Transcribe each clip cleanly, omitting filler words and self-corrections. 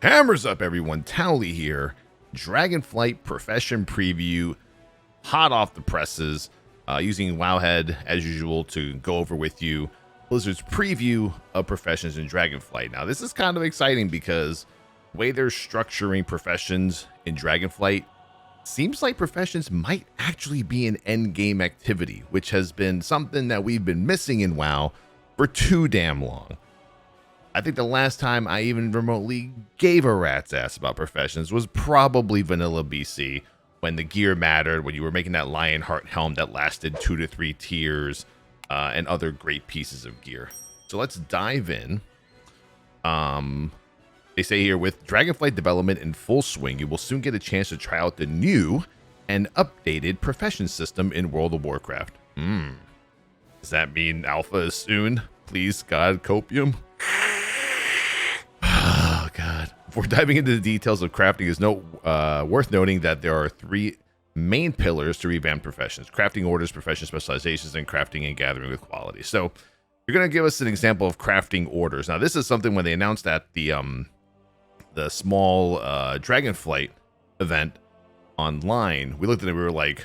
Hammers up, everyone. Towelliee here. Dragonflight Profession Preview. Hot off the presses. Using Wowhead, as usual, to go over with you Blizzard's preview of Professions in Dragonflight. Now, this is kind of exciting because the way they're structuring Professions in Dragonflight seems like Professions might actually be an endgame activity, which has been something that we've been missing in WoW for too damn long. I think the last time I even remotely gave a rat's ass about Professions was probably Vanilla BC, when the gear mattered, when you were making that Lionheart helm that lasted 2 to 3 tiers, and other great pieces of gear. So let's dive in. They say here, with Dragonflight development in full swing, you will soon get a chance to try out the new and updated Profession system in World of Warcraft. Does that mean alpha is soon? Please, God, copium? Oh, God. Before diving into the details of crafting, it's worth noting that there are 3 main pillars to revamp Professions: crafting orders, profession specializations, and crafting and gathering with quality. So you're going to give us an example of crafting orders. Now, this is something when they announced at the small Dragonflight event online, we looked at it and we were like,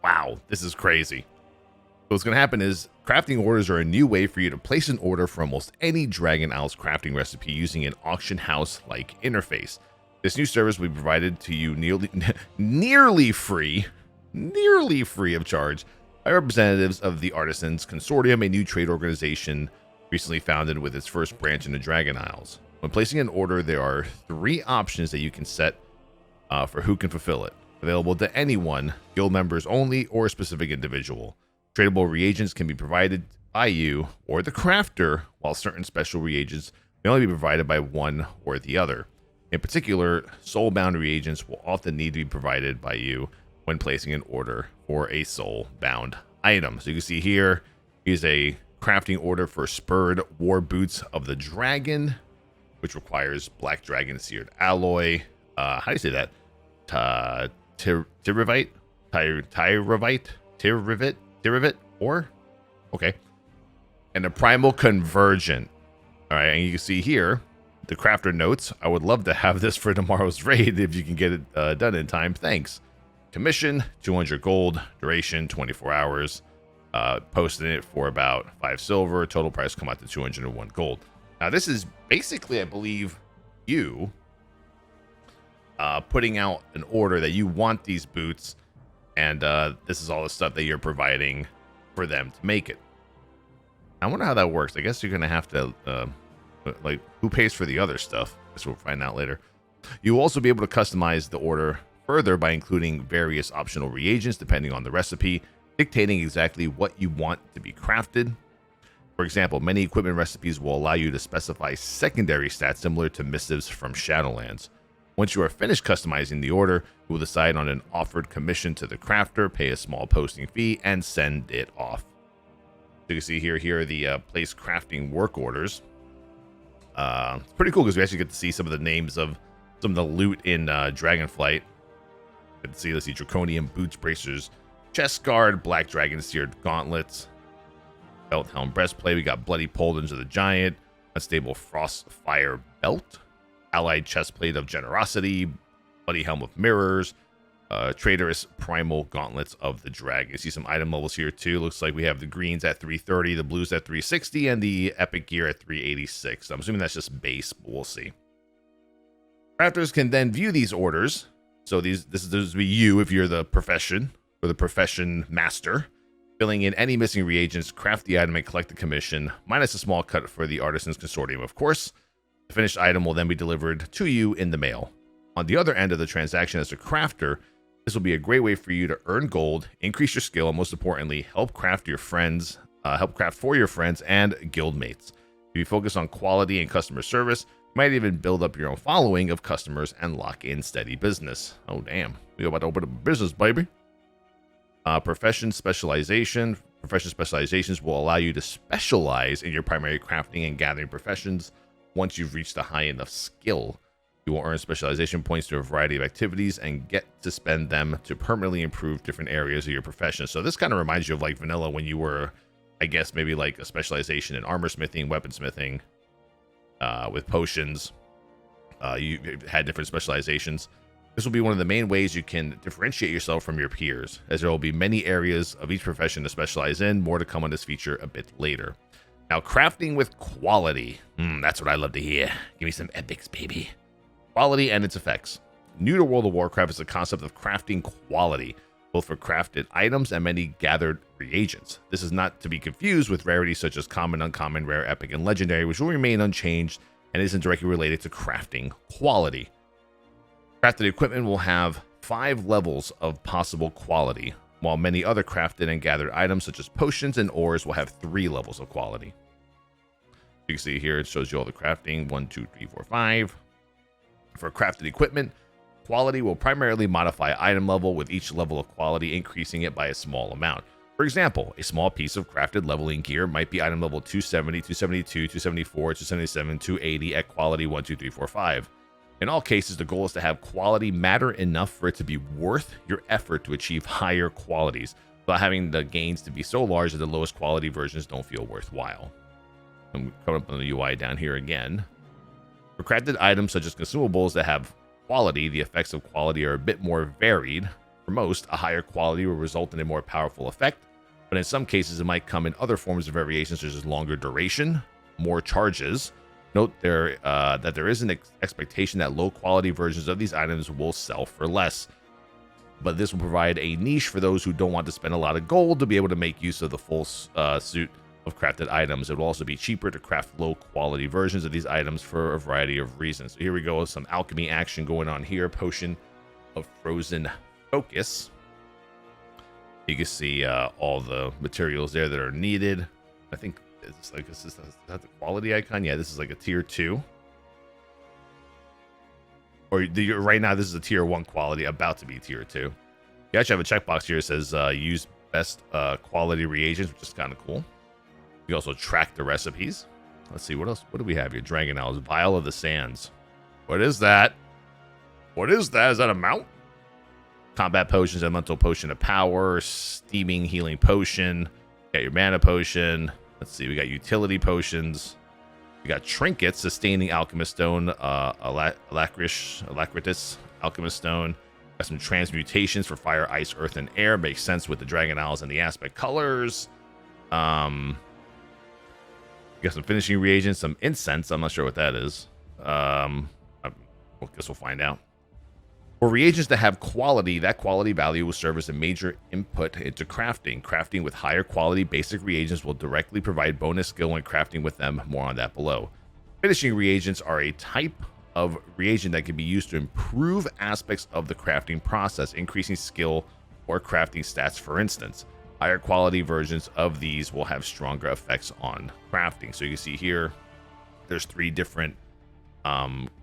wow, this is crazy. So what's going to happen is crafting orders are a new way for you to place an order for almost any Dragon Isles crafting recipe using an auction house-like interface. This new service will be provided to you nearly free of charge by representatives of the Artisans Consortium, a new trade organization recently founded with its first branch in the Dragon Isles. When placing an order, there are 3 options that you can set for who can fulfill it. Available to anyone, guild members only, or a specific individual. Tradable reagents can be provided by you or the crafter, while certain special reagents may only be provided by one or the other. In particular, soul-bound reagents will often need to be provided by you when placing an order for a soul-bound item. So you can see here is a crafting order for spurred war boots of the dragon, which requires black dragon seared alloy. How do you say that? Tyrivite? Tyrivite? Or? Okay. And a primal convergent. All right, and you can see here, the crafter notes, I would love to have this for tomorrow's raid if you can get it done in time. Thanks. Commission, 200 gold. Duration, 24 hours. Posting it for about 5 silver. Total price come out to 201 gold. Now, this is basically, I believe, you putting out an order that you want these boots, and this is all the stuff that you're providing for them to make it. I wonder how that works. I guess you're going to have to, like, who pays for the other stuff? I guess we'll find out later. You'll also be able to customize the order further by including various optional reagents depending on the recipe, dictating exactly what you want to be crafted. For example, many equipment recipes will allow you to specify secondary stats similar to missives from Shadowlands. Once you are finished customizing the order, you will decide on an offered commission to the crafter, pay a small posting fee, and send it off. So you can see here are the place crafting work orders. It's pretty cool because we actually get to see some of the names of some of the loot in Dragonflight. Let's see Draconian boots, bracers, chest guard, black dragon seared gauntlets, belt helm breastplate. We got bloody pauldrons of the giant, unstable frostfire belt, allied chestplate of generosity, bloody helm of mirrors, traitorous primal gauntlets of the dragon. You see some item levels here too. Looks like we have the greens at 330, the blues at 360, and the epic gear at 386. I'm assuming that's just base, but we'll see. Crafters can then view these orders. So this would be you if you're the profession or the profession master. Filling in any missing reagents, craft the item, and collect the commission, minus a small cut for the Artisans Consortium, of course. The finished item will then be delivered to you in the mail. On the other end of the transaction as a crafter, this will be a great way for you to earn gold, increase your skill, and most importantly, help craft for your friends and guildmates. If you focus on quality and customer service, you might even build up your own following of customers and lock in steady business. Oh, damn. We're about to open up a business, baby. Profession specializations will allow you to specialize in your primary crafting and gathering professions. Once you've reached a high enough skill, you will earn specialization points through a variety of activities and get to spend them to permanently improve different areas of your profession. So this kind of reminds you of like vanilla when you were, I guess, maybe like a specialization in armor smithing, weaponsmithing, with potions, you had different specializations. This will be one of the main ways you can differentiate yourself from your peers, as there will be many areas of each profession to specialize in. More to come on this feature a bit later. Now, crafting with quality. That's what I love to hear. Give me some epics, baby. Quality and its effects. New to World of Warcraft is the concept of crafting quality, both for crafted items and many gathered reagents. This is not to be confused with rarities such as common, uncommon, rare, epic, and legendary, which will remain unchanged and isn't directly related to crafting quality. Crafted equipment will have 5 levels of possible quality, while many other crafted and gathered items such as potions and ores will have 3 levels of quality. You can see here it shows you all the crafting, 1, 2, 3, 4, 5. For crafted equipment, quality will primarily modify item level, with each level of quality increasing it by a small amount. For example, a small piece of crafted leveling gear might be item level 270, 272, 274, 277, 280 at quality 1, 2, 3, 4, 5. In all cases, the goal is to have quality matter enough for it to be worth your effort to achieve higher qualities, without having the gains to be so large that the lowest quality versions don't feel worthwhile. I'm coming up on the UI down here again. For crafted items such as consumables that have quality, the effects of quality are a bit more varied. For most, a higher quality will result in a more powerful effect, but in some cases it might come in other forms of variations such as longer duration, more charges. Note that there is an expectation that low quality versions of these items will sell for less, but this will provide a niche for those who don't want to spend a lot of gold to be able to make use of the full suit of crafted items. It will also be cheaper to craft low quality versions of these items for a variety of reasons. So here we go with some alchemy action going on here. Potion of Frozen Focus. You can see all the materials there that are needed. I think it's like, is that the quality icon? Yeah, this is like a tier 2. Or right now, this is a tier 1 quality, about to be tier 2. You actually have a checkbox here that says use best quality reagents, which is kind of cool. You also track the recipes. Let's see, what else? What do we have here? Dragon Owls, Vial of the Sands. What is that? What is that? Is that a mount? Combat potions, elemental potion of power, steaming healing potion. Got your mana potion. Let's see, we got utility potions. We got trinkets, sustaining alchemist stone, alacritus alchemist stone. Got some transmutations for fire, ice, earth, and air. Makes sense with the Dragon Owls and the aspect colors. We got some finishing reagents, some incense. I'm not sure what that is. I guess we'll find out. For reagents that have quality, that quality value will serve as a major input into crafting. Crafting with higher quality basic reagents will directly provide bonus skill when crafting with them. More on that below. Finishing reagents are a type of reagent that can be used to improve aspects of the crafting process, increasing skill or crafting stats, for instance. Higher quality versions of these will have stronger effects on crafting. So you can see here, there's 3 different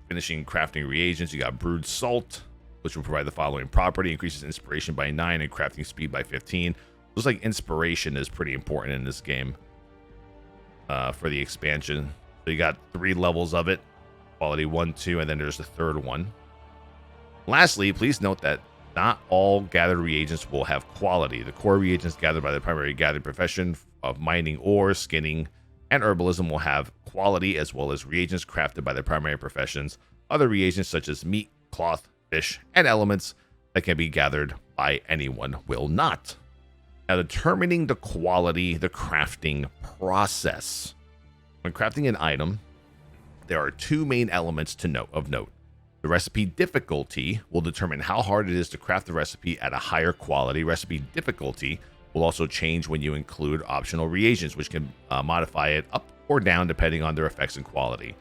finishing crafting reagents. You got Brewed Salt, which will provide the following property: increases inspiration by 9 and crafting speed by 15. Looks like inspiration is pretty important in this game for the expansion. So you got 3 levels of it, quality 1, 2, and then there's the 3rd one. Lastly, please note that not all gathered reagents will have quality. The core reagents gathered by the primary gathering profession of mining, ore, skinning, and herbalism will have quality, as well as reagents crafted by the primary professions. Other reagents such as meat, cloth, fish, and elements that can be gathered by anyone will not. Now, determining the quality, the crafting process. When crafting an item, there are 2 main elements of note. The recipe difficulty will determine how hard it is to craft the recipe at a higher quality. Recipe difficulty will also change when you include optional reagents, which can modify it up or down depending on their effects and quality.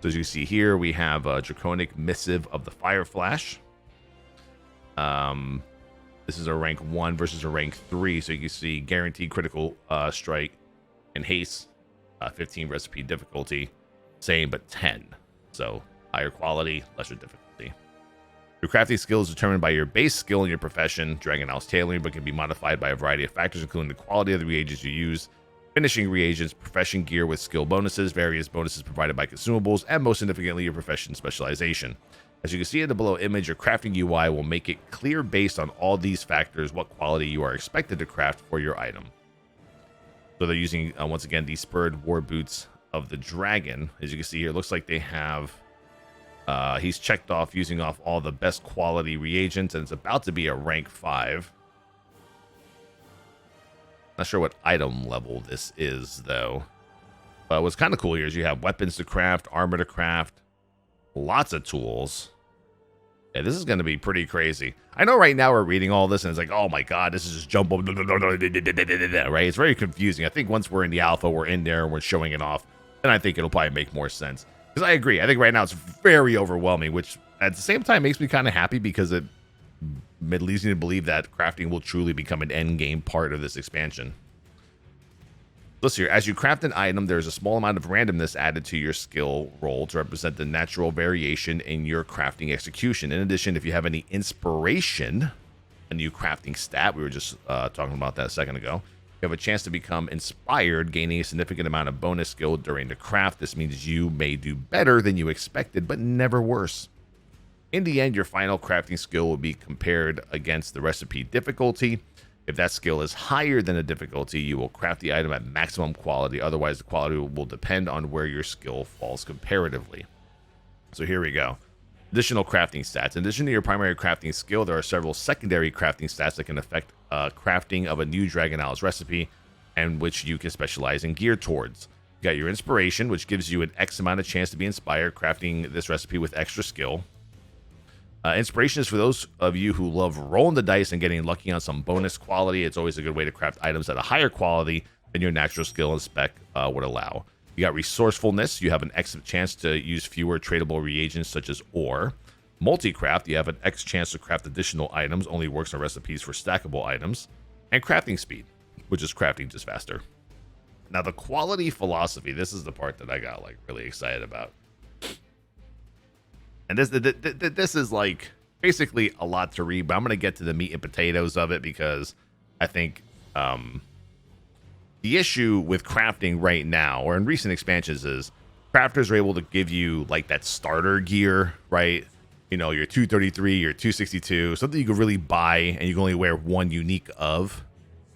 So as you see here, we have a Draconic Missive of the Fire Flash. This is a rank 1 versus a rank 3. So you can see guaranteed critical strike and haste, 15 recipe difficulty, same but 10. So higher quality, lesser difficulty. Your crafting skill is determined by your base skill in your profession, Dragon Owl's tailoring, but can be modified by a variety of factors, including the quality of the reagents you use, finishing reagents, profession gear with skill bonuses, various bonuses provided by consumables, and most significantly, your profession specialization. As you can see in the below image, your crafting UI will make it clear based on all these factors what quality you are expected to craft for your item. So they're using, once again, these spurred war boots of the dragon. As you can see here, it looks like they have He's checked off using off all the best quality reagents, and it's about to be a rank 5. Not sure what item level this is, though. But what's kind of cool here is you have weapons to craft, armor to craft, lots of tools. Yeah, this is going to be pretty crazy. I know right now we're reading all this, and it's like, oh my god, this is just jump up, right? It's very confusing. I think once we're in the alpha, we're in there, and we're showing it off, then I think it'll probably make more sense. Because I agree. I think right now it's very overwhelming, which at the same time makes me kind of happy because it leads me to believe that crafting will truly become an end game part of this expansion. Listen here, as you craft an item, there's a small amount of randomness added to your skill roll to represent the natural variation in your crafting execution. In addition, if you have any inspiration, a new crafting stat, we were just talking about that a second ago, you have a chance to become inspired, gaining a significant amount of bonus skill during the craft. This means you may do better than you expected, but never worse. In the end, your final crafting skill will be compared against the recipe difficulty. If that skill is higher than the difficulty, you will craft the item at maximum quality. Otherwise, the quality will depend on where your skill falls comparatively. So here we go. Additional crafting stats. In addition to your primary crafting skill, there are several secondary crafting stats that can affect crafting of a new Dragonflight recipe, and which you can specialize in gear towards. You got your inspiration, which gives you an X amount of chance to be inspired crafting this recipe with extra skill. Inspiration is for those of you who love rolling the dice and getting lucky on some bonus quality. It's always a good way to craft items at a higher quality than your natural skill and spec would allow. You got resourcefulness. You have an X chance to use fewer tradable reagents such as ore. Multi-craft. You have an X chance to craft additional items. Only works on recipes for stackable items. And crafting speed, which is crafting just faster. Now the quality philosophy. This is the part that I got like really excited about. And this is like basically a lot to read, but I'm going to get to the meat and potatoes of it because I think the issue with crafting right now, or in recent expansions, is crafters are able to give you like that starter gear, right? You know, your 233, your 262, something you can really buy and you can only wear one unique of.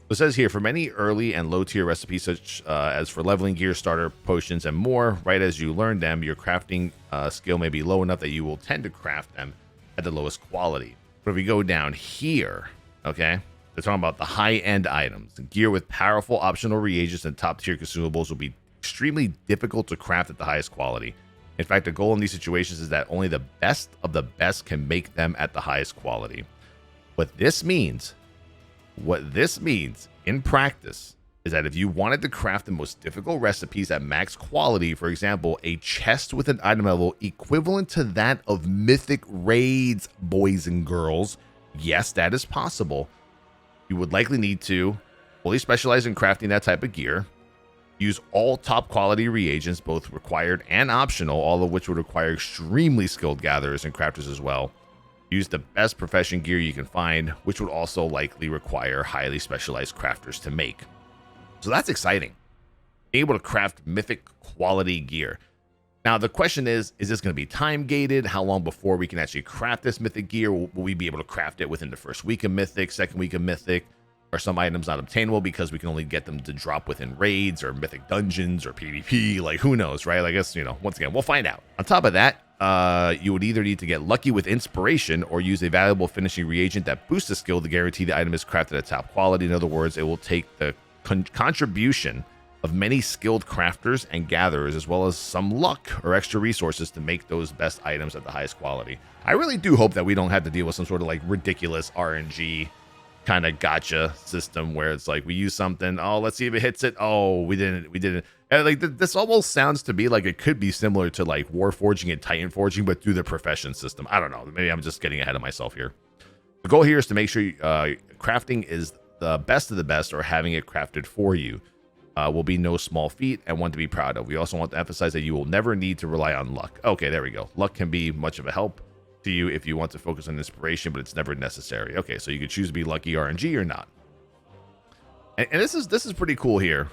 So it says here, for many early and low tier recipes, such as for leveling gear, starter potions, and more, right as you learn them, your crafting skill may be low enough that you will tend to craft them at the lowest quality. But if we go down here, okay, they're talking about the high-end items. Gear with powerful optional reagents and top-tier consumables will be extremely difficult to craft at the highest quality. In fact, the goal in these situations is that only the best of the best can make them at the highest quality. What this means in practice is that if you wanted to craft the most difficult recipes at max quality, for example, a chest with an item level equivalent to that of mythic raids, boys and girls, yes, that is possible. You would likely need to fully specialize in crafting that type of gear, use all top quality reagents, both required and optional, all of which would require extremely skilled gatherers and crafters as well. Use the best profession gear you can find, which would also likely require highly specialized crafters to make. So that's exciting. Being able to craft mythic quality gear. Now the question is this going to be time gated? How long before we can actually craft this mythic gear? Will we be able to craft it within the first week of mythic, second week of mythic? Are some items not obtainable because we can only get them to drop within raids or mythic dungeons or PvP? Like, who knows, right? I guess, once again, we'll find out. On top of that, you would either need to get lucky with inspiration or use a valuable finishing reagent that boosts the skill to guarantee the item is crafted at top quality. In other words, it will take the contribution of many skilled crafters and gatherers, as well as some luck or extra resources to make those best items at the highest quality. I really do hope that we don't have to deal with some sort of like ridiculous RNG kind of gotcha system where it's like we use something, oh, let's see if it hits it, oh, we didn't. And like this almost sounds to me like it could be similar to like Warforging and Titan Forging, but through the profession system. I don't know, maybe I'm just getting ahead of myself here. The goal here is to make sure crafting is the best of the best, or having it crafted for you will be no small feat and one to be proud of. We also want to emphasize that you will never need to rely on luck. Okay, there we go. Luck can be much of a help to you if you want to focus on inspiration, but it's never necessary. Okay, so you could choose to be lucky RNG or not. And this is pretty cool here.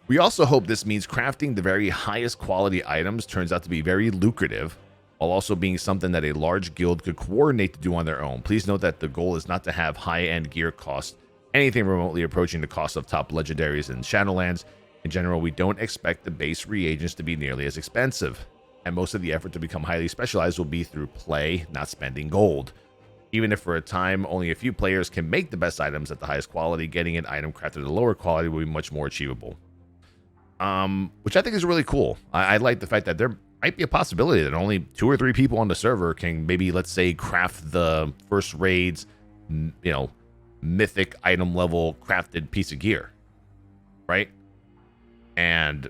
We also hope this means crafting the very highest quality items turns out to be very lucrative, while also being something that a large guild could coordinate to do on their own. Please note that the goal is not to have high-end gear cost anything remotely approaching the cost of top legendaries in Shadowlands. In general, we don't expect the base reagents to be nearly as expensive. and most of the effort to become highly specialized will be through play, not spending gold. Even if for a time only a few players can make the best items at the highest quality, getting an item crafted at a lower quality will be much more achievable. Which I think is really cool. I like the fact that there might be a possibility that only 2 or 3 people on the server can maybe, let's say, craft the first raid's, mythic item level crafted piece of gear, right? And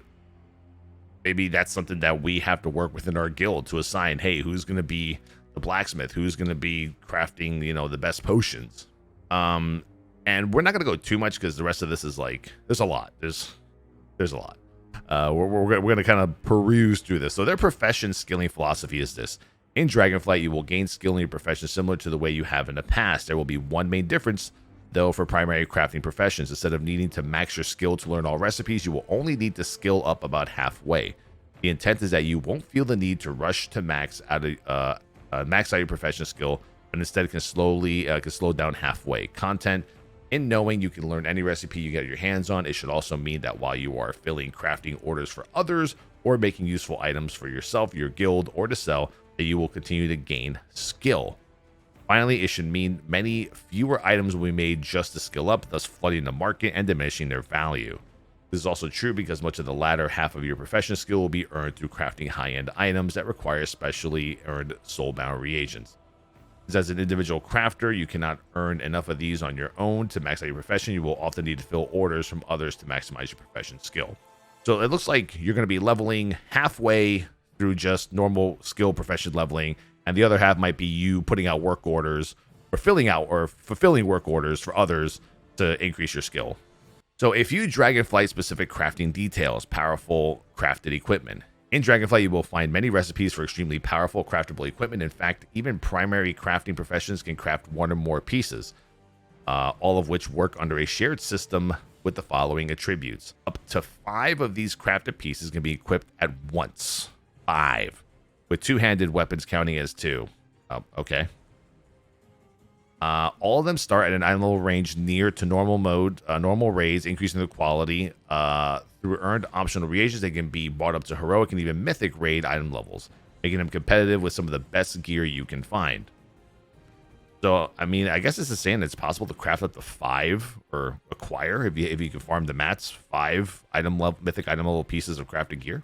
maybe that's something that we have to work within our guild to assign. Hey, who's going to be the blacksmith? Who's going to be crafting, the best potions? And we're not going to go too much because the rest of this is like, there's a lot. There's a lot. We're going to kind of peruse through this. So their profession skilling philosophy is this. In Dragonflight, you will gain skill in your profession similar to the way you have in the past. There will be one main difference, though, for primary crafting professions. Instead of needing to max your skill to learn all recipes, you will only need to skill up about halfway. The intent is that you won't feel the need to rush to max out your profession skill, but instead can slow down halfway. Content in knowing you can learn any recipe you get your hands on. It should also mean that while you are filling crafting orders for others or making useful items for yourself, your guild, or to sell, that you will continue to gain skill. Finally, it should mean many fewer items will be made just to skill up, thus flooding the market and diminishing their value. This is also true because much of the latter half of your profession skill will be earned through crafting high-end items that require specially earned soulbound reagents. As an individual crafter, you cannot earn enough of these on your own to max out your profession. You will often need to fill orders from others to maximize your profession skill. So it looks like you're going to be leveling halfway through just normal skill profession leveling, and the other half might be you putting out work orders or fulfilling work orders for others to increase your skill. So a few Dragonflight specific crafting details. Powerful crafted equipment. In Dragonflight, you will find many recipes for extremely powerful craftable equipment. In fact, even primary crafting professions can craft 1 or more pieces, all of which work under a shared system with the following attributes. Up to 5 of these crafted pieces can be equipped at once. 5. With 2-handed weapons counting as 2. Okay. All of them start at an item level range near to normal mode, normal raids, increasing the quality through earned optional reagents. They can be brought up to heroic and even mythic raid item levels, making them competitive with some of the best gear you can find. So, I mean, I guess this is saying it's possible to craft up to 5 or acquire, if you can farm the mats, 5 mythic item level pieces of crafted gear.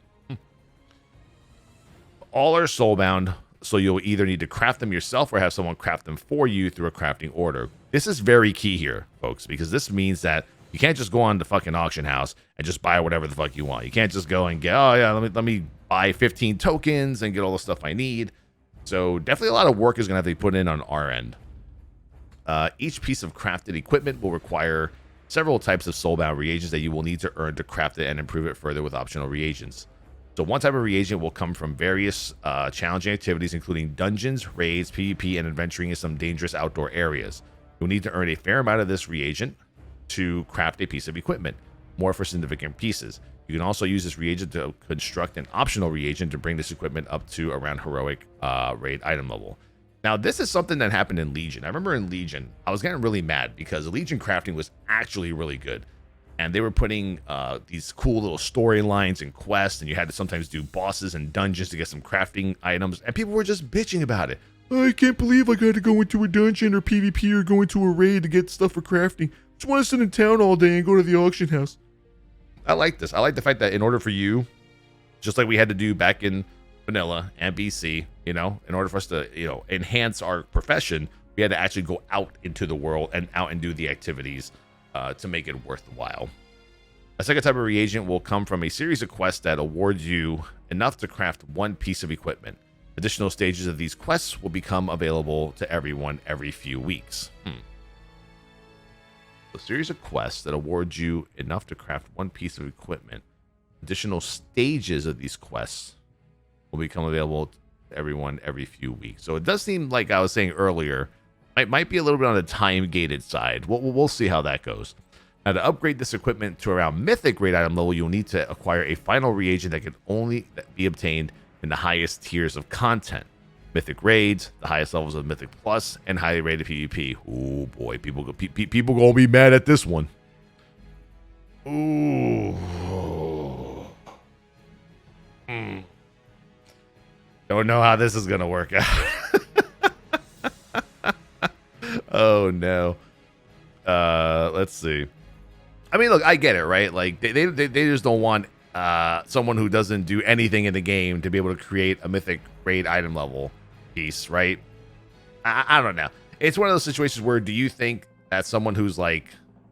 All are soulbound, so you'll either need to craft them yourself or have someone craft them for you through a crafting order. This is very key here, folks, because this means that you can't just go on the fucking auction house and just buy whatever the fuck you want. You can't just go and get, oh yeah, let me buy 15 tokens and get all the stuff I need. So definitely a lot of work is going to have to be put in on our end. Each piece of crafted equipment will require several types of soulbound reagents that you will need to earn to craft it and improve it further with optional reagents. So one type of reagent will come from various challenging activities, including dungeons, raids, PvP, and adventuring in some dangerous outdoor areas. You'll need to earn a fair amount of this reagent to craft a piece of equipment, more for significant pieces. You can also use this reagent to construct an optional reagent to bring this equipment up to around heroic raid item level. Now, this is something that happened in Legion. I remember in Legion, I was getting really mad because Legion crafting was actually really good. And they were putting these cool little storylines and quests, and you had to sometimes do bosses and dungeons to get some crafting items, and people were just bitching about it. I can't believe I got to go into a dungeon or PvP or go into a raid to get stuff for crafting. Just want to sit in town all day and go to the auction house. I like this. I like the fact that in order for you, just like we had to do back in Vanilla and BC, in order for us to, enhance our profession, we had to actually go out into the world and out and do the activities to make it worthwhile. A second type of reagent will come from a series of quests that awards you enough to craft 1 piece of equipment. Additional stages of these quests will become available to everyone every few weeks. A series of quests that award you enough to craft 1 piece of equipment. Additional stages of these quests will become available to everyone every few weeks. So it does seem like I was saying earlier, it might be a little bit on the time-gated side. We'll see how that goes. Now, to upgrade this equipment to around mythic raid item level, you'll need to acquire a final reagent that can only be obtained in the highest tiers of content. Mythic raids, the highest levels of Mythic Plus, and highly rated PvP. Oh boy, people gonna be mad at this one. Ooh. Don't know how this is gonna work out. Oh no. Let's see. I mean, look, I get it, right? Like they just don't want someone who doesn't do anything in the game to be able to create a mythic raid item level piece, right? I don't know. It's one of those situations where do you think that someone who's like,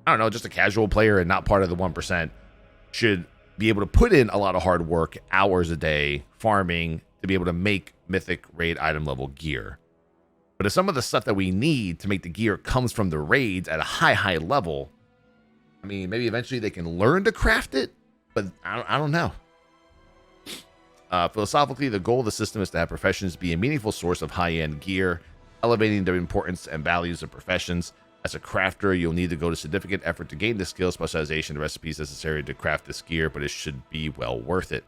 I don't know, just a casual player and not part of the 1% should be able to put in a lot of hard work, hours a day, farming to be able to make mythic raid item level gear? But if some of the stuff that we need to make the gear comes from the raids at a high level, I mean, maybe eventually they can learn to craft it, but I don't know. Philosophically, the goal of the system is to have professions be a meaningful source of high-end gear, elevating the importance and values of professions. As a crafter, you'll need to go to significant effort to gain the skill, specialization, and recipes necessary to craft this gear, but it should be well worth it.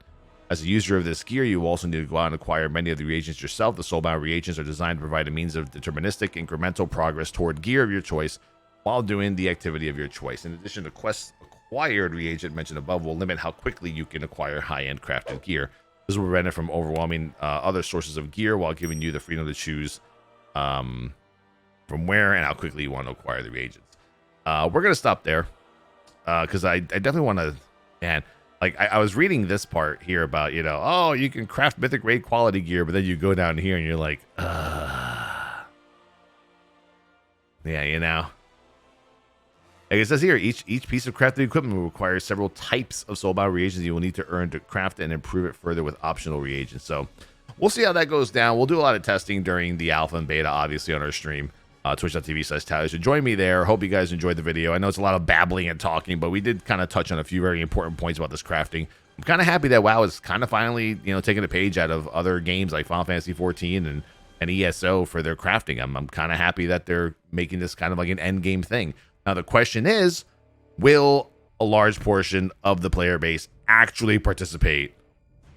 As a user of this gear, you will also need to go out and acquire many of the reagents yourself. The soulbound reagents are designed to provide a means of deterministic, incremental progress toward gear of your choice while doing the activity of your choice. In addition, the quest acquired reagent mentioned above will limit how quickly you can acquire high-end crafted gear. This will prevent it from overwhelming other sources of gear while giving you the freedom to choose from where and how quickly you want to acquire the reagents. We're going to stop there because I definitely want to, man, like I was reading this part here about, you know, oh, you can craft mythic raid quality gear, but then you go down here and you're like, yeah, you know. Like it says here, each piece of crafted equipment will require several types of soulbound reagents you will need to earn to craft it and improve it further with optional reagents. So we'll see how that goes down. We'll do a lot of testing during the alpha and beta, obviously, on our stream, twitch.tv/Towelliee. So join me there. Hope you guys enjoyed the video. I know it's a lot of babbling and talking, but we did kind of touch on a few very important points about this crafting. I'm kind of happy that WoW is kind of finally, you know, taking a page out of other games like Final Fantasy 14 and ESO for their crafting. I'm kind of happy that they're making this kind of like an end game thing. Now, the question is, will a large portion of the player base actually participate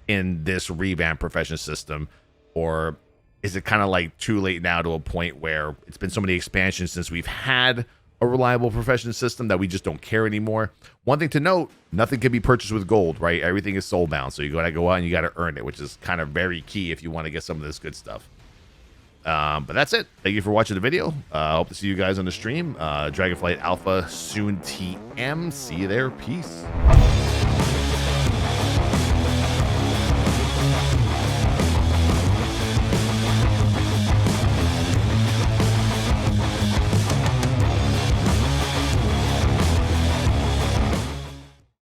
in this revamped profession system? Or is it kind of like too late now to a point where it's been so many expansions since we've had a reliable profession system that we just don't care anymore? One thing to note, nothing can be purchased with gold, right? Everything is soulbound. So you got to go out and you got to earn it, which is kind of very key if you want to get some of this good stuff. But that's it. Thank you for watching the video. Hope to see you guys on the stream. Dragonflight Alpha soon TM. See you there. Peace.